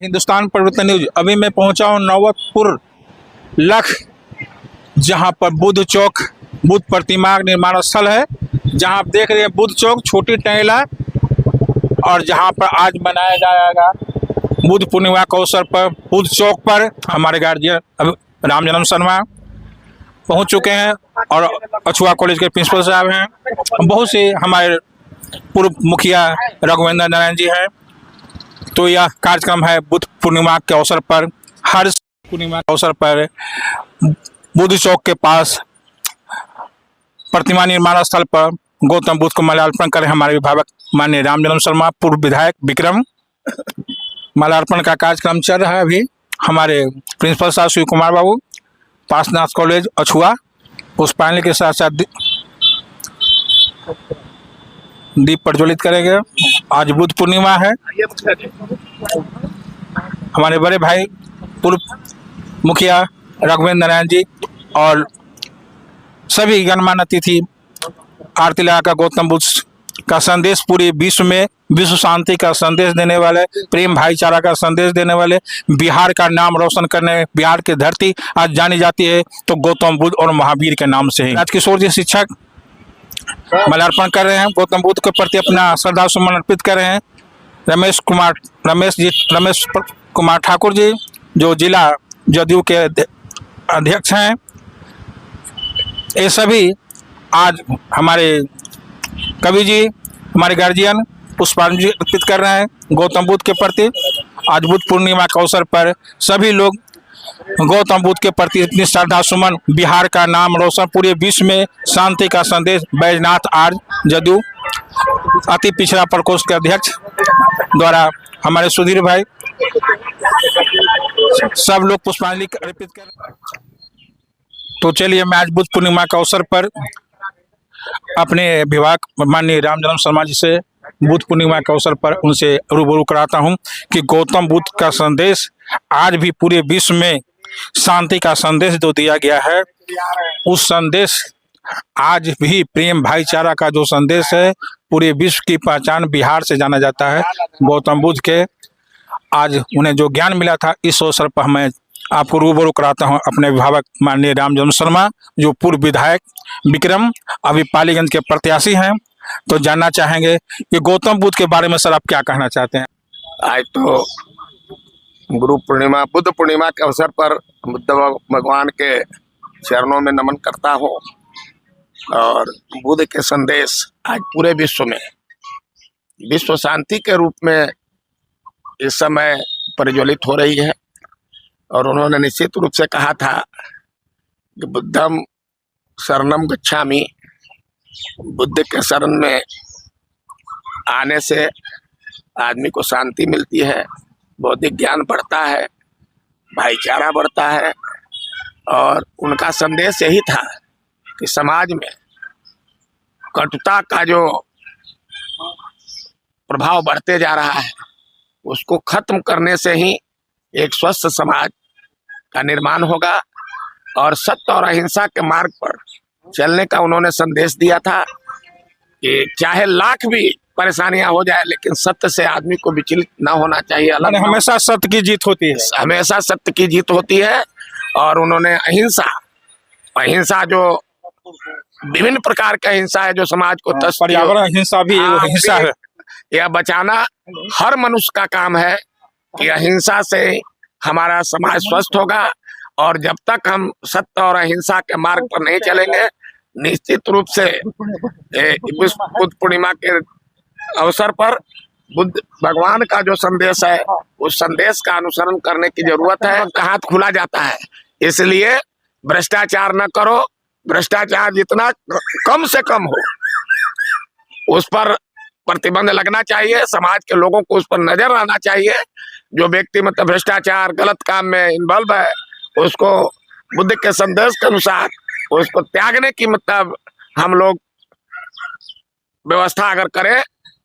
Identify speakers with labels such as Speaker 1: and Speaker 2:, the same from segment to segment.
Speaker 1: हिंदुस्तान परिवर्तन न्यूज। अभी मैं पहुंचा हूं नौबतपुर लख, जहां पर बुद्ध चौक बुद्ध प्रतिमा निर्माण स्थल है। जहां आप देख रहे हैं बुद्ध चौक छोटी टहला, और जहां पर आज मनाया जाएगा बुद्ध पूर्णिमा के अवसर पर बुद्ध चौक पर हमारे गार्जियन राम जन्म शर्मा पहुंच चुके हैं और अछुआ कॉलेज के प्रिंसिपल साहब हैं। बहुत से हमारे पूर्व मुखिया रघुवेंद्र नारायण जी हैं। तो यह कार्यक्रम है बुद्ध पूर्णिमा के अवसर पर। हर पूर्णिमा के अवसर पर बुद्ध चौक के पास प्रतिमा निर्माण स्थल पर गौतम बुद्ध को माल्यार्पण करें हमारे विभाग माननीय राम जन्म शर्मा, पूर्व विधायक विक्रम। माल्यार्पण का कार्यक्रम चल रहा है अभी। हमारे प्रिंसिपल साहब शिव कुमार बाबू पासनाथ कॉलेज अछुआ पुष्पांजलि के साथ साथ दीप प्रज्वलित करेंगे। आज बुद्ध पूर्णिमा है। हमारे बड़े भाई पूर्व मुखिया रघुवेंद्र नारायण जी और सभी गणमान्य अतिथि आरती लगाकर गौतम बुद्ध का संदेश पूरे विश्व में विश्व शांति का संदेश देने वाले, प्रेम भाईचारा का संदेश देने वाले, बिहार का नाम रोशन करने, बिहार की धरती आज जानी जाती है तो गौतम बुद्ध और महावीर के नाम से ही। राजकिशोर जी शिक्षक माल्यार्पण कर रहे हैं, गौतम बुद्ध के प्रति अपना श्रद्धा सुमन अर्पित कर रहे हैं। रमेश कुमार ठाकुर जी जो जिला जदयू के अध्यक्ष हैं, ये सभी आज हमारे कवि जी हमारे गार्जियन पुष्पांजलि अर्पित कर रहे हैं गौतम बुद्ध के प्रति। आज बुद्ध पूर्णिमा के अवसर पर सभी लोग गौतम बुद्ध के प्रति इतनी श्रद्धा सुमन, बिहार का नाम रोशन, पूरे विश्व में शांति का संदेश। बैजनाथ आर्य जदयू अति पिछड़ा प्रकोष्ठ के अध्यक्ष द्वारा हमारे सुधीर भाई सब लोग पुष्पांजलि अर्पित कर। तो चलिए मैं आज बुद्ध पूर्णिमा के अवसर पर अपने विभाग माननीय राम जन्म शर्मा जी से बुद्ध पूर्णिमा के अवसर पर उनसे रूबरू कराता हूं कि गौतम बुद्ध का संदेश आज भी पूरे विश्व में शांति का संदेश जो दिया गया है, उस संदेश आज भी प्रेम भाईचारा का जो संदेश है, पूरे विश्व की पहचान बिहार से जाना जाता है। गौतम बुद्ध के आज उन्हें जो ज्ञान मिला था, इस अवसर पर मैं आपको रूबरू कराता हूं अपने विभाग माननीय राम जन्म शर्मा जो पूर्व विधायक विक्रम अभी पालीगंज के प्रत्याशी हैं। तो जानना चाहेंगे कि गौतम बुद्ध के बारे में सर आप क्या कहना चाहते हैं?
Speaker 2: आज तो गुरु पूर्णिमा बुद्ध पूर्णिमा के अवसर पर बुद्ध भगवान के चरणों में नमन करता हूँ और बुद्ध के संदेश आज पूरे विश्व में विश्व शांति के रूप में इस समय प्रज्वलित हो रही है। और उन्होंने निश्चित रूप से कहा था कि बुद्धम शरणम गच्छामि, बुद्ध के शरण में आने से आदमी को शांति मिलती है, बौद्धिक ज्ञान बढ़ता है, भाईचारा बढ़ता है। और उनका संदेश यही था कि समाज में कटुता का जो प्रभाव बढ़ते जा रहा है, उसको खत्म करने से ही एक स्वस्थ समाज का निर्माण होगा। और सत्य और अहिंसा के मार्ग पर चलने का उन्होंने संदेश दिया था कि चाहे लाख भी परेशानियां हो जाए, लेकिन सत्य से आदमी को विचलित ना होना चाहिए।
Speaker 1: हमेशा सत्य की जीत होती है,
Speaker 2: हमेशा सत्य की जीत होती है। और उन्होंने अहिंसा जो विभिन्न प्रकार का हिंसा है जो समाज को
Speaker 1: पर्यावरण हिंसा भी हिंसा है,
Speaker 2: यह बचाना हर मनुष्य का काम है कि अहिंसा से हमारा समाज स्वस्थ होगा। और जब तक हम सत्य और अहिंसा के मार्ग पर नहीं चलेंगे, निश्चित रूप से बुद्ध पूर्णिमा के अवसर पर बुद्ध भगवान का जो संदेश है, उस संदेश का अनुसरण करने की जरूरत है। हाथ खुला जाता है, इसलिए भ्रष्टाचार न करो। भ्रष्टाचार जितना कम से कम हो उस पर प्रतिबंध लगना चाहिए। समाज के लोगों को उस पर नजर आना चाहिए। जो व्यक्ति मतलब भ्रष्टाचार गलत काम में इन्वॉल्व है, उसको बुद्ध के संदेश के अनुसार उसको त्यागने की मतलब हम लोग व्यवस्था अगर करें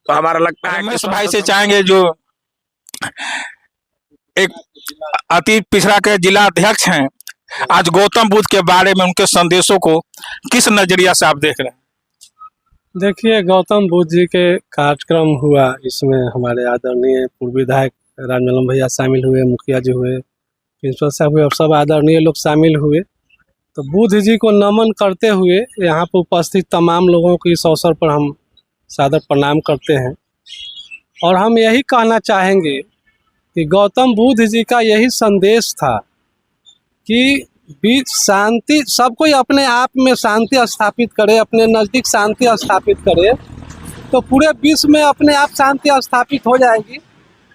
Speaker 2: तो हमारा लगता है
Speaker 1: रमेश भाई से चाहेंगे जो एक अति पिछड़ा के जिला अध्यक्ष हैं, आज गौतम बुद्ध के बारे में उनके संदेशों को किस नजरिया से आप देख रहे हैं?
Speaker 3: देखिए, गौतम बुद्ध जी के कार्यक्रम हुआ, इसमें हमारे आदरणीय पूर्व विधायक रामजन्म भैया शामिल हुए, मुखिया जी हुए, प्रिंसिपल साहब हुए और सब आदरणीय लोग शामिल हुए। तो बुद्ध जी को नमन करते हुए यहाँ पर उपस्थित तमाम लोगों को इस अवसर पर हम सादर प्रणाम करते हैं। और हम यही कहना चाहेंगे कि गौतम बुद्ध जी का यही संदेश था कि शांति, सब कोई अपने आप में शांति स्थापित करे, अपने नज़दीक शांति स्थापित करे तो पूरे विश्व में अपने आप शांति स्थापित हो जाएगी।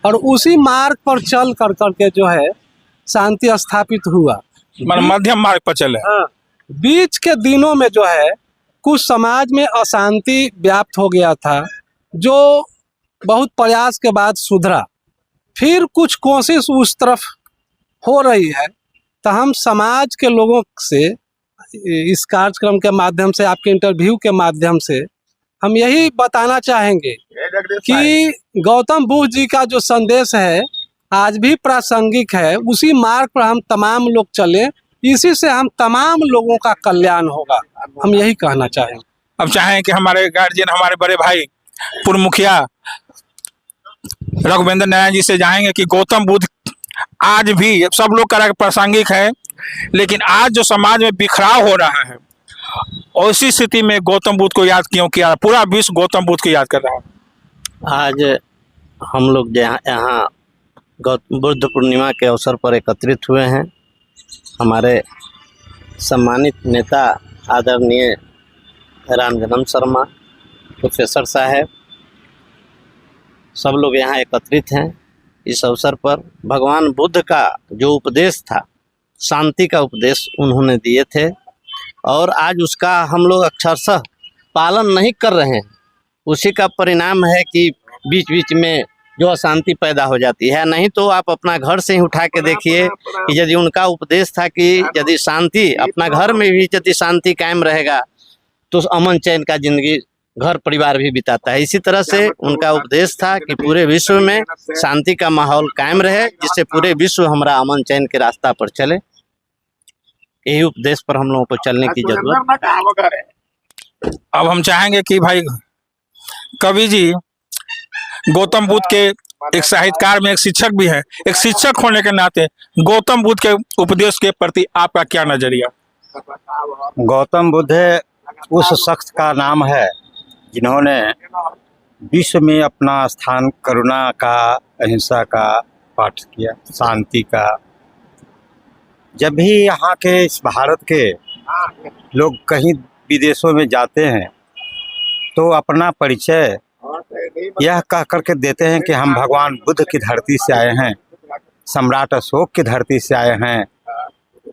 Speaker 3: और उसी मार्ग पर चल कर करके जो है शांति स्थापित हुआ,
Speaker 1: मध्यम मार्ग पर चले।
Speaker 3: हाँ, बीच के दिनों में जो है कुछ समाज में अशांति व्याप्त हो गया था, जो बहुत प्रयास के बाद सुधरा। फिर कुछ कोशिश उस तरफ हो रही है। तो हम समाज के लोगों से इस कार्यक्रम के माध्यम से, आपके इंटरव्यू के माध्यम से हम यही बताना चाहेंगे कि गौतम बुद्ध जी का जो संदेश है आज भी प्रासंगिक है। उसी मार्ग पर हम तमाम लोग चलें, इसी से हम तमाम लोगों का कल्याण होगा। हम यही कहना चाहेंगे।
Speaker 1: अब चाहें कि हमारे गार्जियन, हमारे बड़े भाई पूर्व मुखिया रघुवेंद्र नारायण जी से जाएंगे कि गौतम बुद्ध आज भी सब लोग कह रहे हैं प्रासंगिक है, लेकिन आज जो समाज में बिखराव हो रहा है, उसी स्थिति में गौतम बुद्ध को याद क्यों किया? पूरा विश्व गौतम बुद्ध को याद कर रहा है।
Speaker 4: आज हम लोग यहाँ गौतम बुद्ध पूर्णिमा के अवसर पर एकत्रित हुए हैं। हमारे सम्मानित नेता आदरणीय रामजन्म शर्मा प्रोफेसर साहब, सब लोग यहाँ एकत्रित हैं। इस अवसर पर भगवान बुद्ध का जो उपदेश था, शांति का उपदेश उन्होंने दिए थे, और आज उसका हम लोग अक्षरशः पालन नहीं कर रहे हैं। उसी का परिणाम है कि बीच बीच में जो अशांति पैदा हो जाती है। नहीं तो आप अपना घर से ही उठा के देखिए कि यदि उनका उपदेश था कि यदि शांति, अपना घर में भी यदि शांति कायम रहेगा तो अमन चैन का जिंदगी घर परिवार भी बिताता है। इसी तरह से उनका उपदेश था कि पूरे विश्व में शांति का माहौल कायम रहे, जिससे पूरे विश्व हमारा अमन चैन के रास्ता पर चले। यही उपदेश पर हम लोगों को चलने की जरूरत है।
Speaker 1: अब हम चाहेंगे कि भाई कवि जी गौतम बुद्ध के एक साहित्यकार में एक शिक्षक भी है, एक शिक्षक होने के नाते गौतम बुद्ध के उपदेश के प्रति आपका क्या नजरिया?
Speaker 5: गौतम बुद्ध उस शख्स का नाम है जिन्होंने विश्व में अपना स्थान करुणा का, अहिंसा का पाठ किया, शांति का। जब भी यहाँ के, इस भारत के लोग कहीं विदेशों में जाते हैं तो अपना परिचय यह कह करके देते हैं कि हम भगवान बुद्ध की धरती से आए हैं, सम्राट अशोक की धरती से आए हैं,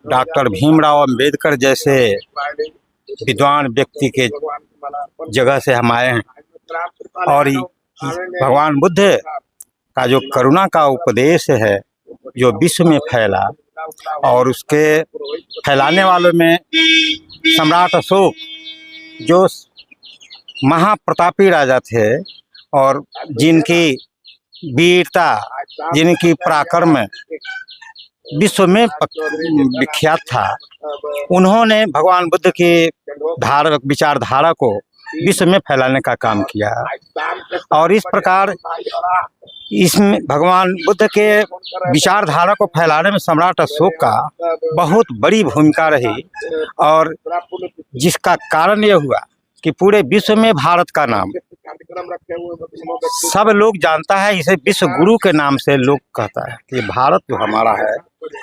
Speaker 5: डॉक्टर भीमराव अंबेडकर जैसे विद्वान व्यक्ति के जगह से हम आए हैं। और भगवान बुद्ध का जो करुणा का उपदेश है जो विश्व में फैला, और उसके फैलाने वालों में सम्राट अशोक जो महाप्रतापी राजा थे और जिनकी वीरता, जिनकी पराक्रम विश्व में विख्यात था, उन्होंने भगवान बुद्ध की विचारधारा को विश्व में फैलाने का काम किया। और इस प्रकार इसमें भगवान बुद्ध के विचारधारा को फैलाने में सम्राट अशोक का बहुत बड़ी भूमिका रही, और जिसका कारण यह हुआ कि पूरे विश्व में भारत का नाम सब लोग जानता है। इसे विश्व गुरु के नाम से लोग कहता है कि भारत जो हमारा है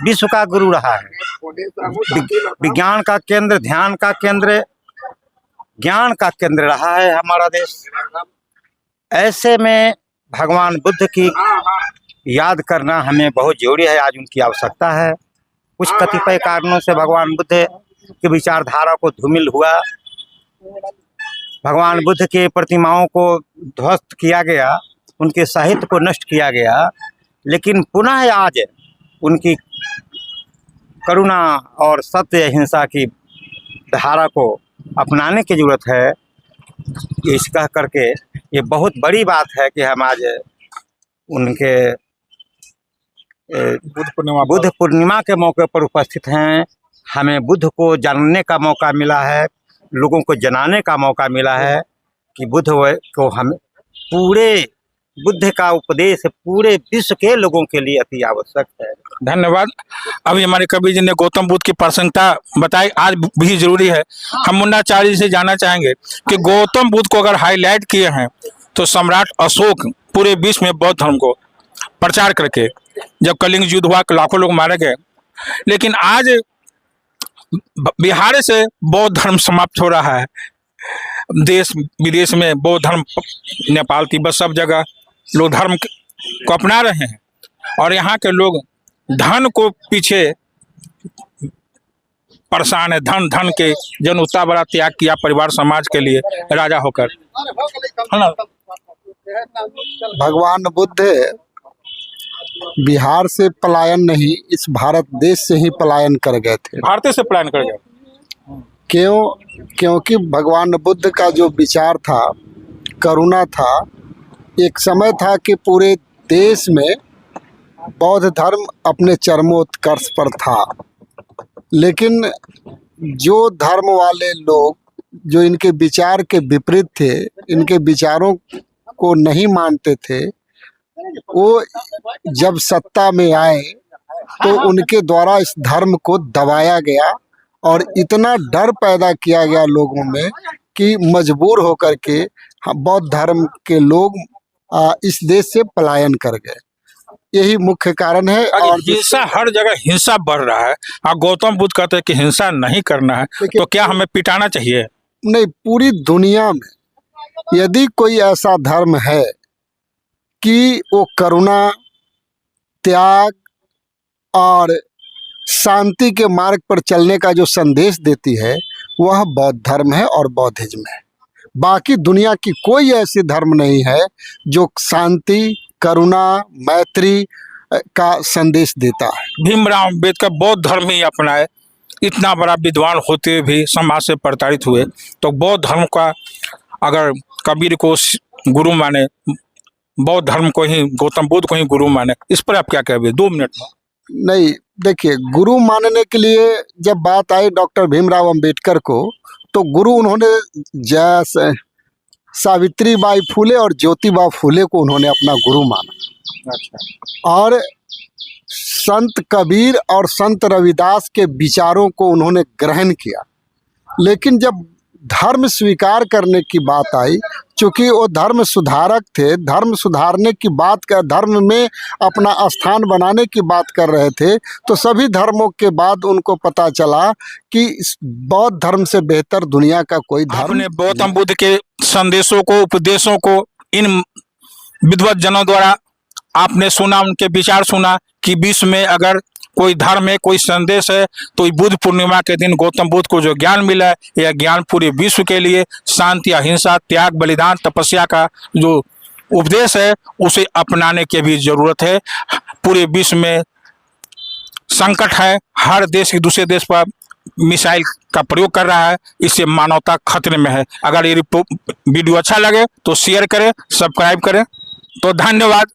Speaker 5: विश्व का गुरु रहा है, विज्ञान का केंद्र, ध्यान का केंद्र, ज्ञान का केंद्र रहा है हमारा देश। ऐसे में भगवान बुद्ध की याद करना हमें बहुत जरूरी है। आज उनकी आवश्यकता है। कुछ कतिपय कारणों से भगवान बुद्ध की विचारधारा को धूमिल हुआ, भगवान बुद्ध के प्रतिमाओं को ध्वस्त किया गया, उनके साहित्य को नष्ट किया गया, लेकिन पुनः आज उनकी करुणा और सत्य अहिंसा की धारा को अपनाने की जरूरत है। इस कह करके ये बहुत बड़ी बात है कि हम आज उनके बुद्ध पूर्णिमा के मौके पर उपस्थित हैं। हमें बुद्ध को जानने का मौका मिला है, लोगों को जनाने का मौका मिला है कि बुद्ध को हम पूरे बुद्ध का उपदेश पूरे विश्व के लोगों के लिए अति आवश्यक है।
Speaker 1: धन्यवाद। अभी हमारे कबीर जी ने गौतम बुद्ध की प्रसंगता बताई, आज भी जरूरी है। हम मुन्नाचार्य जी से जानना चाहेंगे कि गौतम बुद्ध को अगर हाईलाइट किए हैं तो सम्राट अशोक पूरे विश्व में बौद्ध धर्म को प्रचार करके, जब कलिंग युद्ध हुआ लाखों लोग मारे गए, लेकिन आज बिहार से बौद्ध धर्म समाप्त हो रहा है। देश विदेश में बौद्ध धर्म, नेपाल तिब्बत सब जगह लोग धर्म को अपना रहे हैं और यहाँ के लोग धन को पीछे परेशान है। धन के जन उतना बड़ा त्याग किया परिवार समाज के लिए राजा होकर, है ना।
Speaker 6: भगवान बुद्ध बिहार से पलायन नहीं, इस भारत देश से ही पलायन कर गए थे।
Speaker 1: भारतीय से पलायन कर गए।
Speaker 6: क्योंकि भगवान बुद्ध का जो विचार था, करुणा था। एक समय था कि पूरे देश में बौद्ध धर्म अपने चरमोत्कर्ष पर था, लेकिन जो धर्म वाले लोग जो इनके विचार के विपरीत थे, इनके विचारों को नहीं मानते थे, वो जब सत्ता में आए तो उनके द्वारा इस धर्म को दबाया गया और इतना डर पैदा किया गया लोगों में कि मजबूर होकर के बौद्ध धर्म के लोग इस देश से पलायन कर गए। यही मुख्य कारण है। और
Speaker 1: हिंसा, हर जगह हिंसा बढ़ रहा है और गौतम बुद्ध कहते हैं कि हिंसा नहीं करना है, तो क्या हमें पिटाना चाहिए?
Speaker 6: नहीं, पूरी दुनिया में यदि कोई ऐसा धर्म है कि वो करुणा, त्याग और शांति के मार्ग पर चलने का जो संदेश देती है, वह बौद्ध धर्म है और बौद्धिज्म है। बाकी दुनिया की कोई ऐसी धर्म नहीं है जो शांति, करुणा, मैत्री का संदेश देता है।
Speaker 1: भीमराव अम्बेडकर बौद्ध धर्म ही अपनाए, इतना बड़ा विद्वान होते हुए भी समाज से प्रताड़ित हुए, तो बौद्ध धर्म का अगर कबीर को गुरु माने, बौद्ध धर्म को ही, गौतम बुद्ध को ही गुरु माने, इस पर आप क्या कहेंगे 2 मिनट में?
Speaker 6: नहीं, देखिए, गुरु मानने के लिए जब बात आई डॉक्टर भीमराव अंबेडकर को, तो गुरु उन्होंने जैसे सावित्रीबाई फुले और ज्योतिबा फुले को उन्होंने अपना गुरु माना। अच्छा। और संत कबीर और संत रविदास के विचारों को उन्होंने ग्रहण किया, लेकिन जब धर्म स्वीकार करने की बात आई, चूंकि वो धर्म सुधारक थे, धर्म सुधारने की बात कर, धर्म में अपना स्थान बनाने की बात कर रहे थे, तो सभी धर्मों के बाद उनको पता चला कि इस बौद्ध धर्म से बेहतर दुनिया का कोई धर्म।
Speaker 1: आपने गौतम बुद्ध के संदेशों को, उपदेशों को इन विद्वत जनों द्वारा आपने सुना, उनके विचार सुना कि विश्व में अगर कोई धर्म है, कोई संदेश है, तो बुद्ध पूर्णिमा के दिन गौतम बुद्ध को जो ज्ञान मिला है, यह ज्ञान पूरे विश्व के लिए शांति, अहिंसा, त्याग, बलिदान, तपस्या का जो उपदेश है, उसे अपनाने की भी जरूरत है। पूरे विश्व में संकट है, हर देश एक दूसरे देश पर मिसाइल का प्रयोग कर रहा है, इससे मानवता खतरे में है। अगर ये वीडियो अच्छा लगे तो शेयर करें, सब्सक्राइब करें। तो धन्यवाद।